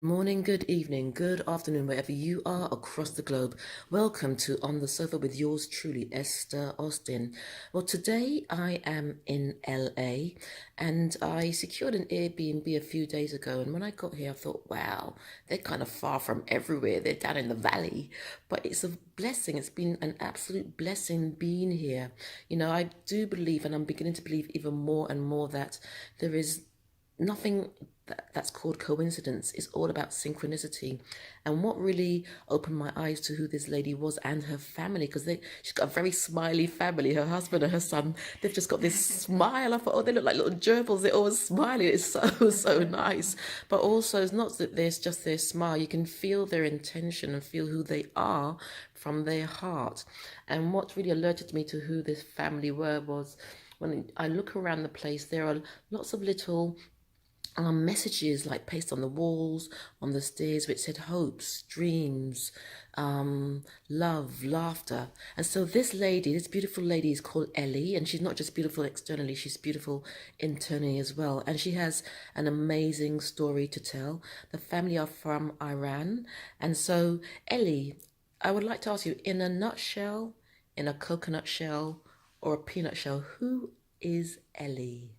Morning, good evening, good afternoon, wherever you are across the globe. Welcome to On the Sofa with yours truly, Esther Austin. Well, today I am in LA and I secured an Airbnb a few days ago. And when I got here, I thought, wow, they're kind of far from everywhere. They're down in the valley, but it's a blessing. It's been an absolute blessing being here. I do believe, and I'm beginning to believe even more and more, that there is nothing that's called coincidence. It's all about synchronicity. And what really opened my eyes to who this lady was and her family, because she's got a very smiley family. Her husband and her son, they've just got this smile. I thought, oh, they look like little gerbils. They're always smiling. It's so, so nice. But also, it's not that there's just their smile. You can feel their intention and feel who they are from their heart. And what really alerted me to who this family were was when I look around the place, there are lots of little messages like pasted on the walls, on the stairs, which said hopes, dreams, love, laughter. And so this beautiful lady is called Ellie, and she's not just beautiful externally, she's beautiful internally as well. And she has an amazing story to tell. The family are from Iran. And so, Ellie, I would like to ask you, in a nutshell, in a coconut shell or a peanut shell, who is Ellie?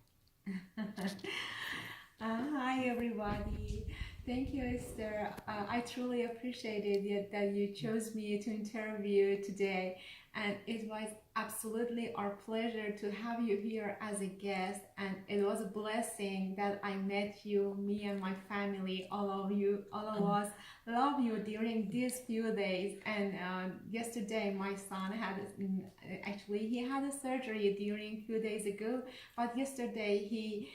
Hi, everybody. Thank you, Esther. I truly appreciated it that you chose me to interview today, and it was absolutely our pleasure to have you here as a guest. And it was a blessing that I met you, me and my family, all of you, all of us love you during these few days. And yesterday, my son had actually he had a surgery during few days ago, but yesterday he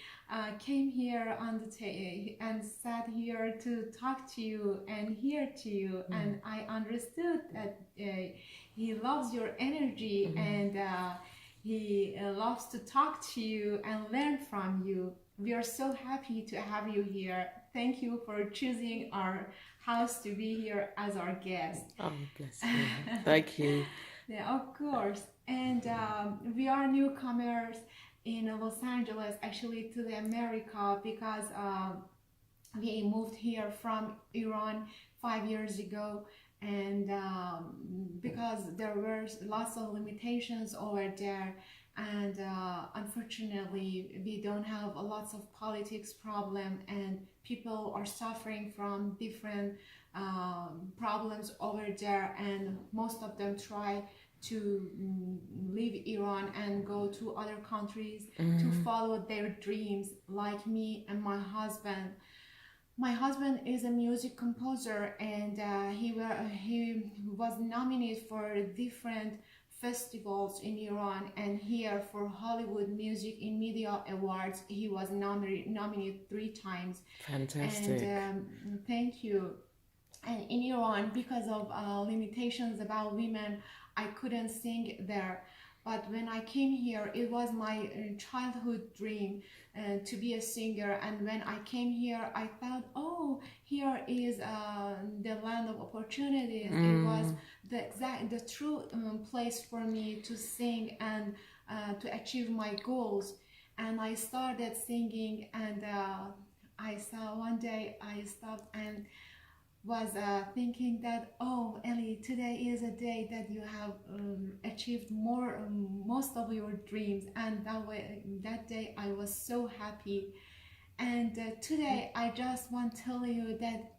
came here on the and sat here to talk to you and hear to you, and I understood that he loves your energy, and he loves to talk to you and learn from you. We are so happy to have you here. Thank you for choosing our house to be here as our guest. Oh, bless you. Thank you. Yeah, of course. And we are newcomers in Los Angeles, actually, to the America, because we moved here from Iran 5 years ago, and because there were lots of limitations over there, and unfortunately we don't have a lots of politics problem, and people are suffering from different problems over there, and most of them try to leave Iran and go to other countries to follow their dreams, like me and my husband. My husband is a music composer, and he was nominated for different festivals in Iran, and here for Hollywood Music in Media Awards he was nominated 3 times. And Fantastic. thank you. And in Iran, because of limitations about women, I couldn't sing there. But when I came here, it was my childhood dream to be a singer. And when I came here, I thought, oh, here is the land of opportunities. It was the true place for me to sing and to achieve my goals. And I started singing, and I saw one day I stopped and was thinking that, oh, Ellie, today is a day that you have achieved most of your dreams, and that day I was so happy. And today I just want to tell you that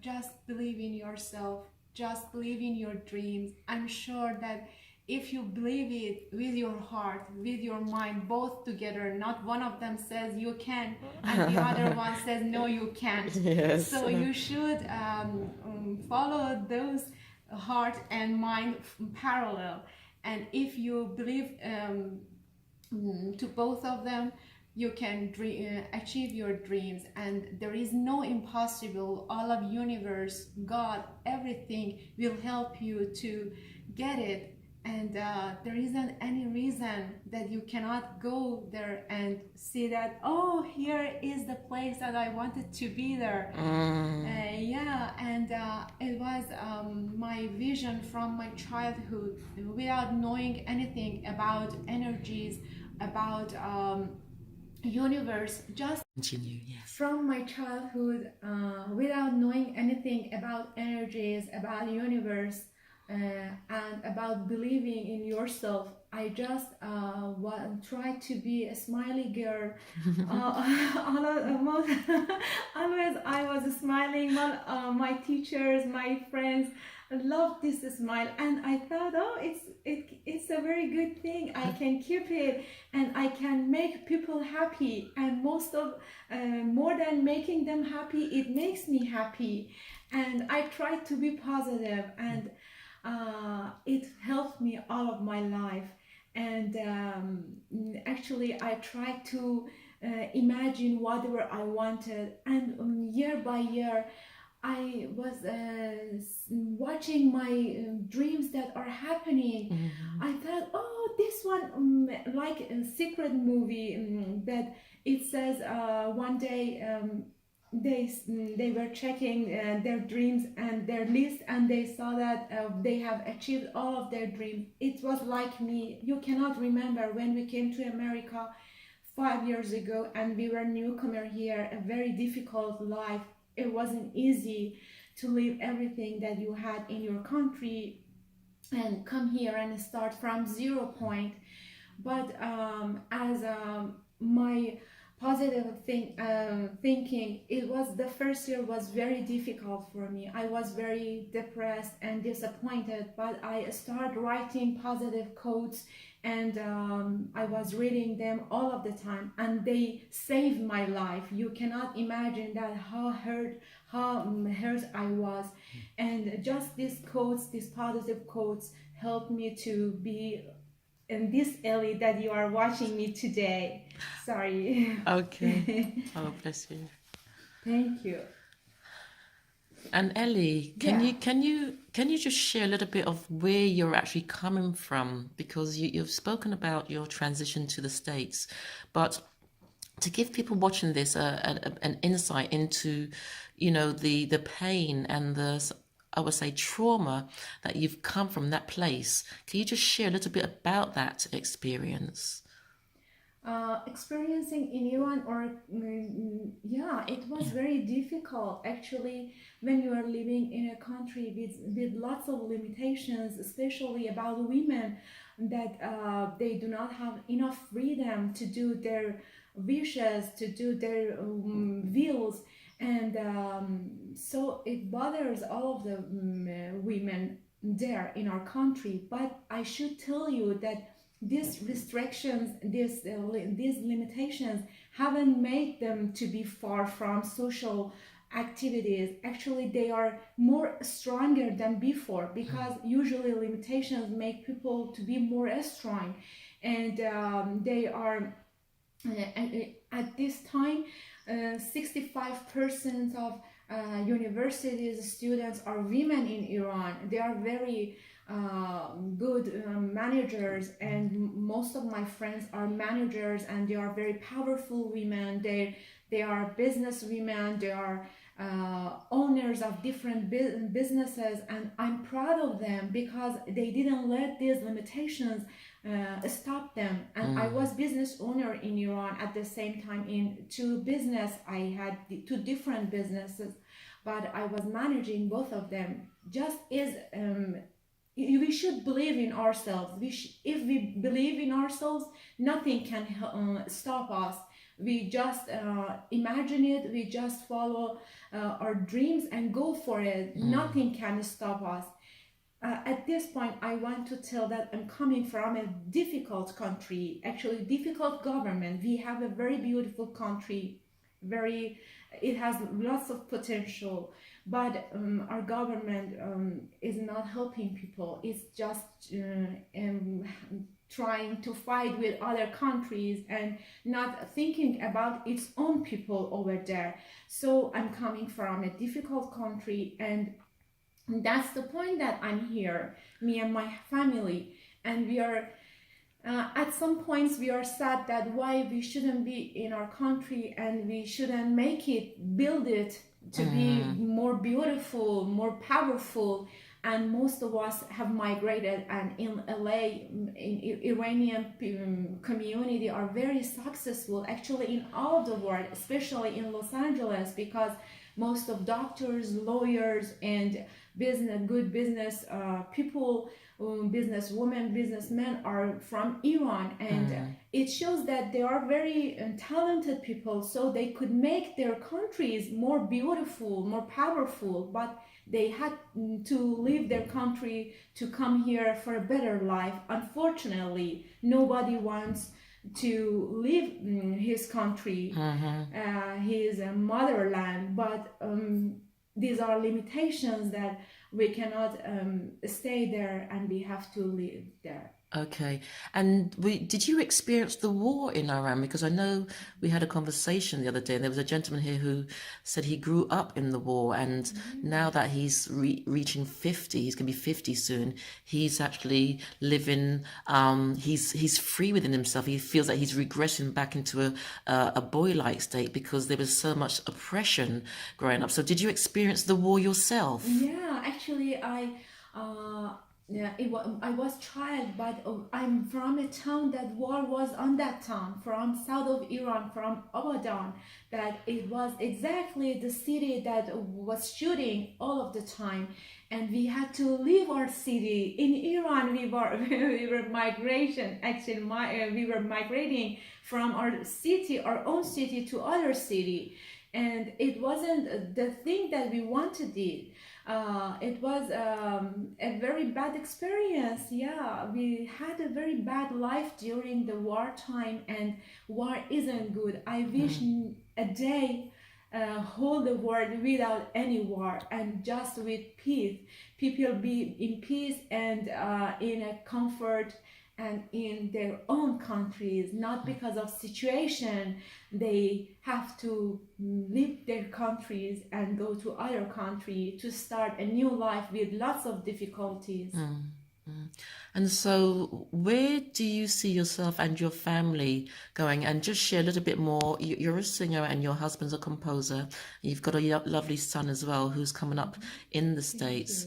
just believe in yourself, just believe in your dreams. I'm sure that if you believe it with your heart, with your mind, both together, not one of them says you can and the other one says no, you can't. Yes. So you should follow those heart and mind parallel. And if you believe to both of them, you can achieve your dreams, and there is no impossible. All of universe, God, everything will help you to get it. And there isn't any reason that you cannot go there and see that, oh, here is the place that I wanted to be there. Yeah, and it was my vision from my childhood, without knowing anything about energies, about universe just Continue, yes. from my childhood, without knowing anything about energies, about universe, and about believing in yourself. I just try to be a smiley girl. Always, always I was smiling. My teachers, my friends loved this smile, and I thought, oh, it's a very good thing. I can keep it, and I can make people happy. And more than making them happy, it makes me happy. And I try to be positive, and it helped me all of my life. And actually, I tried to imagine whatever I wanted, and year by year, I was watching my dreams that are happening. Mm-hmm. I thought, oh, this one, like a secret movie, that it says one day, they were checking their dreams and their list, and they saw that they have achieved all of their dreams. It was like me. You cannot remember when we came to America 5 years ago, and we were newcomer here, a very difficult life. It wasn't easy to leave everything that you had in your country and come here and start from 0 point. But as my positive thinking, it was the first year was very difficult for me. I was very depressed and disappointed, but I started writing positive quotes, and I was reading them all of the time, and they saved my life. You cannot imagine that how hurt I was. And just these quotes, these positive quotes, helped me to be in this Ellie that you are watching me today. Sorry. Okay. Oh, bless you. Thank you. And Ellie, can Yeah. you can you can you just share a little bit of where you're actually coming from? Because you've spoken about your transition to the States, but to give people watching this an insight into, the pain and I would say trauma that you've come from that place. Can you just share a little bit about that experience? Experiencing in Iran, or yeah, it was very difficult actually when you are living in a country with lots of limitations, especially about women, that they do not have enough freedom to do their wishes, to do their wills. And so it bothers all of the women there in our country. But I should tell you that these restrictions, these limitations haven't made them to be far from social activities. Actually, they are more stronger than before, because usually limitations make people to be more strong. And they are at this time, 65% of universities students are women in Iran. They are very good managers, and most of my friends are managers, and they are very powerful women. They are business women. They are owners of different businesses, and I'm proud of them because they didn't let these limitations stop them. And I was business owner in Iran at the same time in two business. I had two different businesses, but I was managing both of them. Just is we should believe in ourselves. If we believe in ourselves, nothing can stop us. We just imagine it. We just follow our dreams and go for it. Nothing can stop us. At this point, I want to tell that I'm coming from a difficult country, actually difficult government. We have a very beautiful country, it has lots of potential, but our government is not helping people. It's just trying to fight with other countries and not thinking about its own people over there. So I'm coming from a difficult country, and that's the point that I'm here, me and my family. And we are at some points we are sad that why we shouldn't be in our country, and we shouldn't make it, build it to be more beautiful, more powerful. and most of us have migrated. And in LA, Iranian community are very successful actually in all the world, especially in Los Angeles, because most of doctors, lawyers, and good business people, business women, businessmen are from Iran, and it shows that they are very talented people, so they could make their countries more beautiful, more powerful, but they had to leave their country to come here for a better life. Unfortunately, nobody wants to leave his country, his motherland, but these are limitations that we cannot stay there, and we have to live there. Okay. And did you experience the war in Iran? Because I know we had a conversation the other day, and there was a gentleman here who said he grew up in the war, and now that he's reaching 50, he's going to be 50 soon, he's actually living, he's free within himself. He feels that he's regressing back into a boy-like state because there was so much oppression growing up. So did you experience the war yourself? Yeah, actually, I was child, but I'm from a town that war was on that town, from south of Iran, from Abadan, that it was exactly the city that was shooting all of the time, and we had to leave our city. In Iran, we were migration. Actually, we were migrating from our city, our own city, to other city, and it wasn't the thing that we wanted it. It was a very bad experience. Yeah, we had a very bad life during the wartime, and war isn't good. I wish a day whole the world without any war and just with peace. People be in peace and in a comfort and in their own countries, not because of situation they have to leave their countries and go to other country to start a new life with lots of difficulties. And so, where do you see yourself and your family going? And just share a little bit more. You're a singer and your husband's a composer. You've got a lovely son as well who's coming up in the States.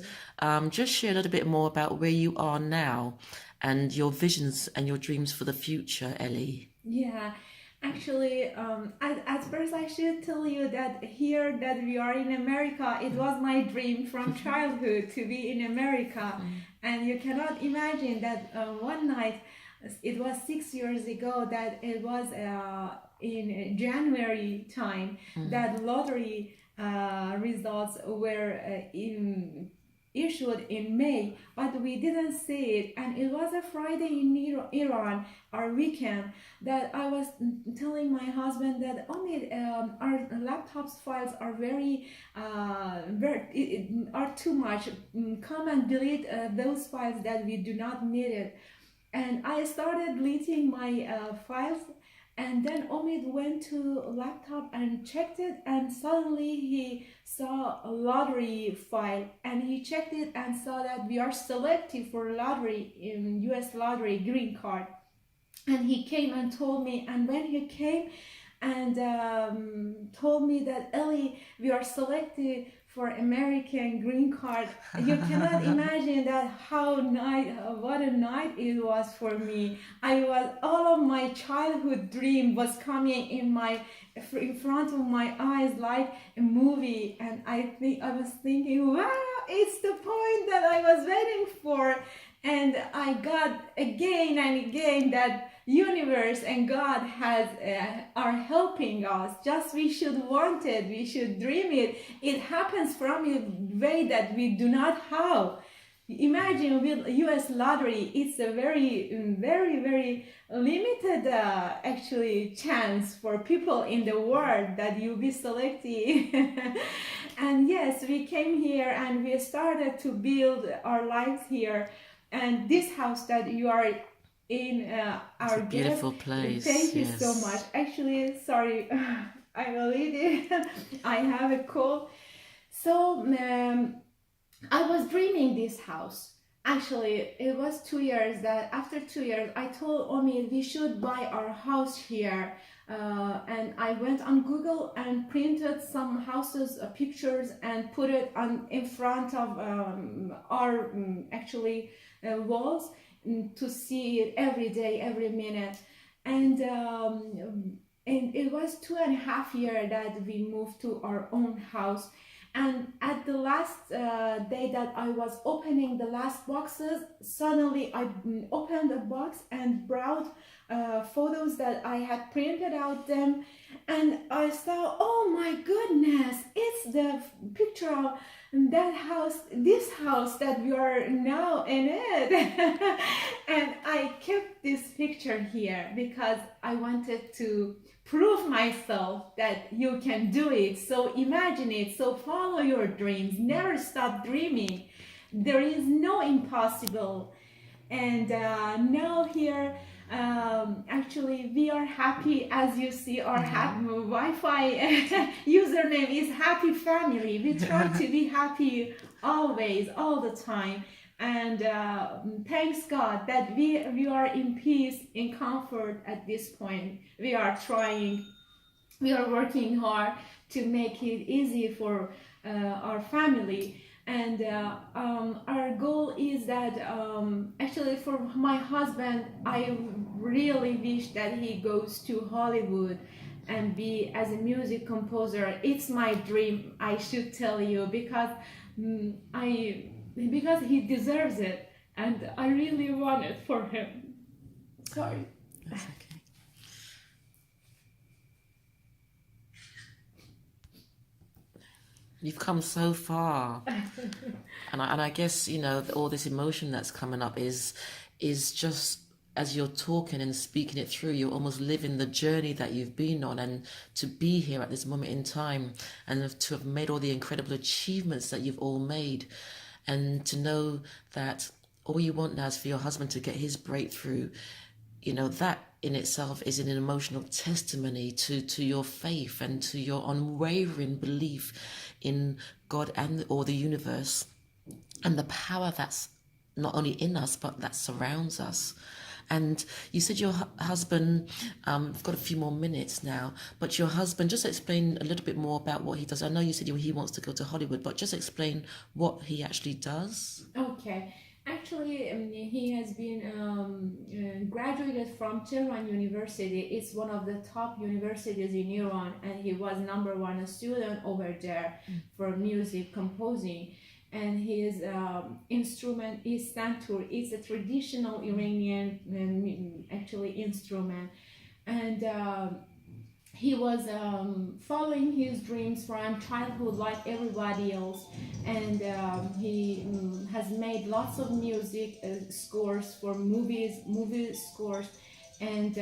Just share a little bit more about where you are now and your visions and your dreams for the future, Ellie. Yeah, actually, at first I should tell you that here that we are in America, it was my dream from childhood to be in America. And you cannot imagine that one night, it was 6 years ago, that it was in January time, that lottery results were issued in May, but we didn't see it, and it was a Friday in Iran, our weekend, that I was telling my husband that our laptop's files are are too much. Come and delete those files that we do not need it. And I started deleting my files, and then Omid went to a laptop and checked it, and suddenly he saw a lottery file, and he checked it and saw that we are selected for lottery in US lottery green card. And he came and told me, and when he came and told me that, Ellie, we are selected for American green card, you cannot imagine that what a night it was for me. All of my childhood dream was coming in front of my eyes like a movie, and I was thinking, wow, it's the point that I was waiting for. And I got again and again that universe and God are helping us. Just we should want it, we should dream it. It happens from a way that we do not have. Imagine with US lottery, it's a very, very, very limited actually chance for people in the world that you'll be selected. And yes, we came here and we started to build our lives here. And this house that you are in, our beautiful guest, place. thank you so much. Actually, sorry, I'm a lady. I have a cold. So I was dreaming this house. Actually, it was 2 years that after 2 years, I told Omi we should buy our house here. And I went on Google and printed some houses pictures and put it on in front of our actually walls, to see it every day, every minute. And it was 2.5 years that we moved to our own house. And at the last day that I was opening the last boxes, suddenly I opened a box and brought photos that I had printed out them, and I saw, oh my goodness, it's the picture of that house, this house that we are now in it. And I kept this picture here because I wanted to prove myself that you can do it. So imagine it, so follow your dreams, never stop dreaming. There is no impossible. And now here, actually we are happy. As you see, our Wi-Fi username is happy family. We try to be happy always, all the time. And thanks God that we are in peace, in comfort at this point. We are trying, we are working hard to make it easy for our family. And our goal is that, actually for my husband, I really wish that he goes to Hollywood and be as a music composer. It's my dream, I should tell you, because I because he deserves it, and I really want it for him. Sorry. That's okay. You've come so far, and I guess, you know, all this emotion that's coming up is just as you're talking and speaking it through, you're almost living the journey that you've been on, and to be here at this moment in time, and to have made all the incredible achievements that you've all made, and to know that all you want now is for your husband to get his breakthrough. You know, that in itself is an emotional testimony to your faith and to your unwavering belief in God and or the universe, and the power that's not only in us but that surrounds us. And you said your husband, I've got a few more minutes now, but your husband, just explain a little bit more about what he does. I know you said he wants to go to Hollywood, but just explain what he actually does. Okay. Actually, he has been graduated from Tehran University. It's one of the top universities in Iran, and he was #1 student over there for music composing. And his instrument is santur. It's a traditional Iranian actually instrument, and he was following his dreams from childhood like everybody else. And he has made lots of music scores for movie scores, and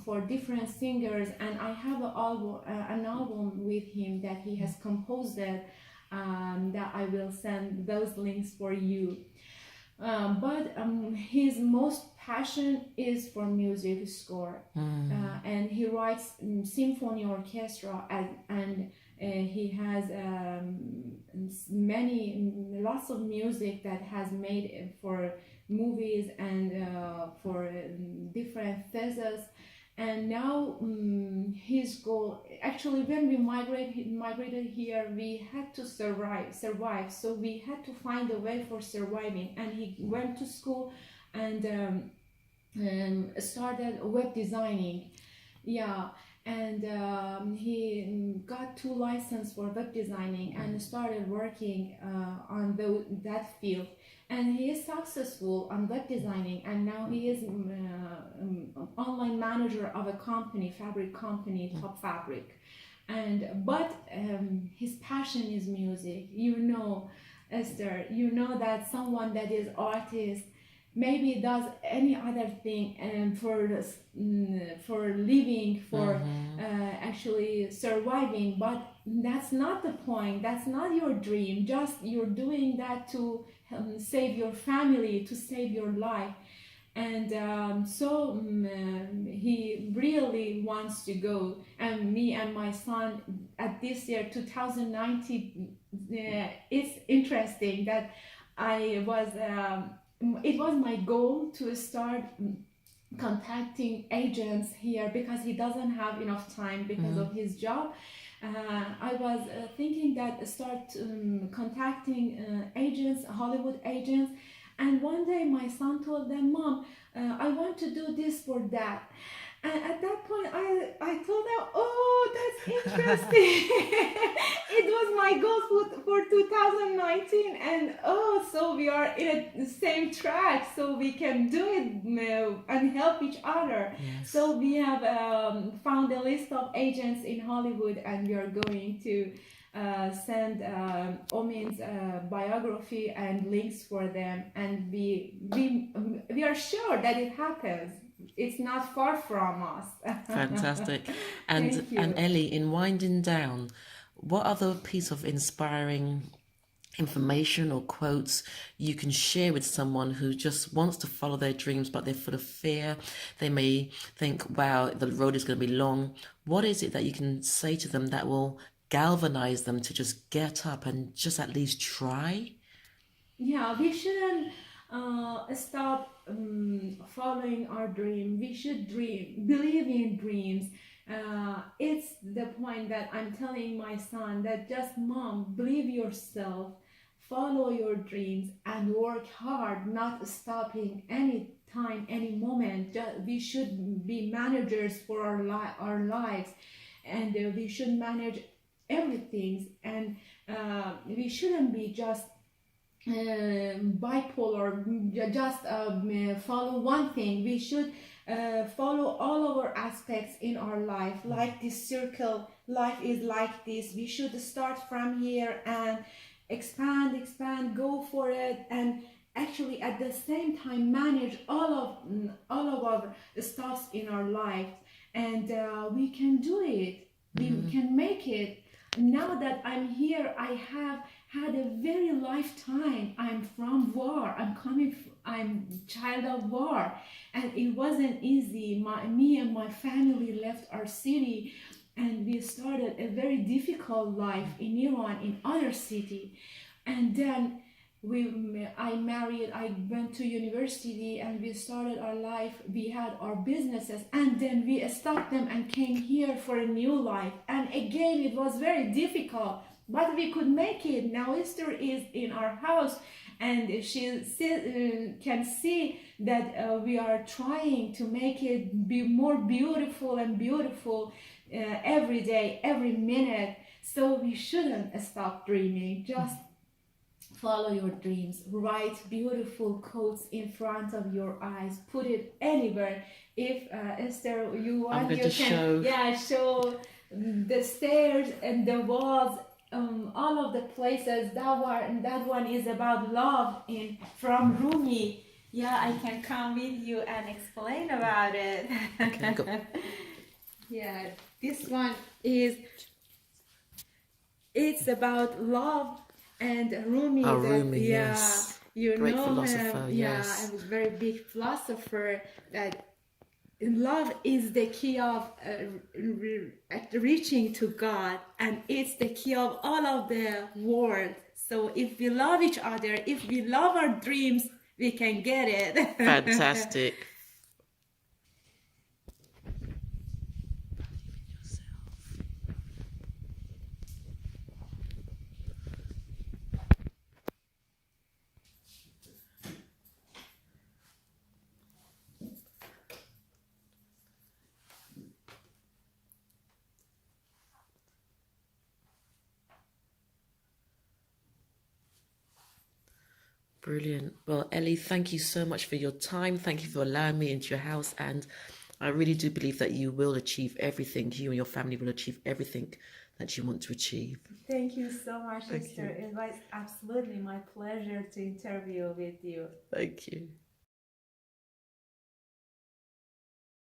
for different singers. And I have an album with him that he has composed it, that I will send those links for you. But his most passion is for music score, and he writes symphony orchestra, and he has lots of music that has made for movies and for different theses. And now his goal, actually when we migrated here, we had to survive, so we had to find a way for surviving. And he went to school and started web designing. Yeah. And he got 2 licenses for web designing and started working on that field. And he is successful on web designing, and now he is online manager of a company, fabric company, Top Fabric. But his passion is music. You know, Esther, you know that someone that is artist maybe does any other thing for living, for actually surviving, but that's not the point. That's not your dream. Just you're doing that to save your family, to save your life. And so he really wants to go. And me and my son at this year 2019, it's interesting that I was it was my goal to start contacting agents here because he doesn't have enough time because of his job. I was thinking that start contacting agents, Hollywood agents, and one day my son told them, "Mom, I want to do this for that." And at that point, I told them, "Oh, that's interesting." It was my goal for 2019, and oh, so we are in the same track, so we can do it and help each other. Yes. So we have found a list of agents in Hollywood, and we are going to send Omin's biography and links for them, and we are sure that it happens. It's not far from us. Fantastic. Thank you. And Ellie, in winding down, what other piece of inspiring information or quotes you can share with someone who just wants to follow their dreams, but they're full of fear? They may think, wow, the road is going to be long. What is it that you can say to them that will galvanize them to just get up and just at least try? Yeah, we shouldn't stop following our dream. We should dream, believe in dreams. It's the point that I'm telling my son that just, Mom, believe yourself, follow your dreams, and work hard, not stopping any time, any moment. We should be managers for our lives, and we should manage everything, and we shouldn't be just bipolar, just follow one thing. We should follow all of our aspects in our life, like this circle. Life is like this. We should start from here and expand, go for it, and actually at the same time manage all of our stuffs in our life, and we can do it. We can make it. Now that I'm here, I have had a very lifetime. I'm from war. I'm child of war, and it wasn't easy. Me and my family left our city, and we started a very difficult life in Iran, in other city, and then I married. I went to university, and we started our life. We had our businesses, and then we stopped them and came here for a new life. And again, it was very difficult, but we could make it. Now Esther is in our house, and she can see that we are trying to make it be more beautiful and beautiful every day, every minute. So we shouldn't stop dreaming. Just follow your dreams. Write beautiful quotes in front of your eyes. Put it anywhere. If Esther, you want, you can show the stairs and the walls, all of the places. That one is about love from Rumi. Yeah, I can come with you and explain about it. Okay, go. Yeah, this one it's about love. And Rumi, Rumi, yes. you Great know philosopher, him. yes. Yeah, a very big philosopher. That love is the key of reaching to God, and it's the key of all of the world. So if we love each other, if we love our dreams, we can get it. Fantastic. Brilliant. Well, Ellie, thank you so much for your time. Thank you for allowing me into your house. And I really do believe that you will achieve everything. You and your family will achieve everything that you want to achieve. Thank you so much, Esther. It was absolutely my pleasure to interview with you. Thank you.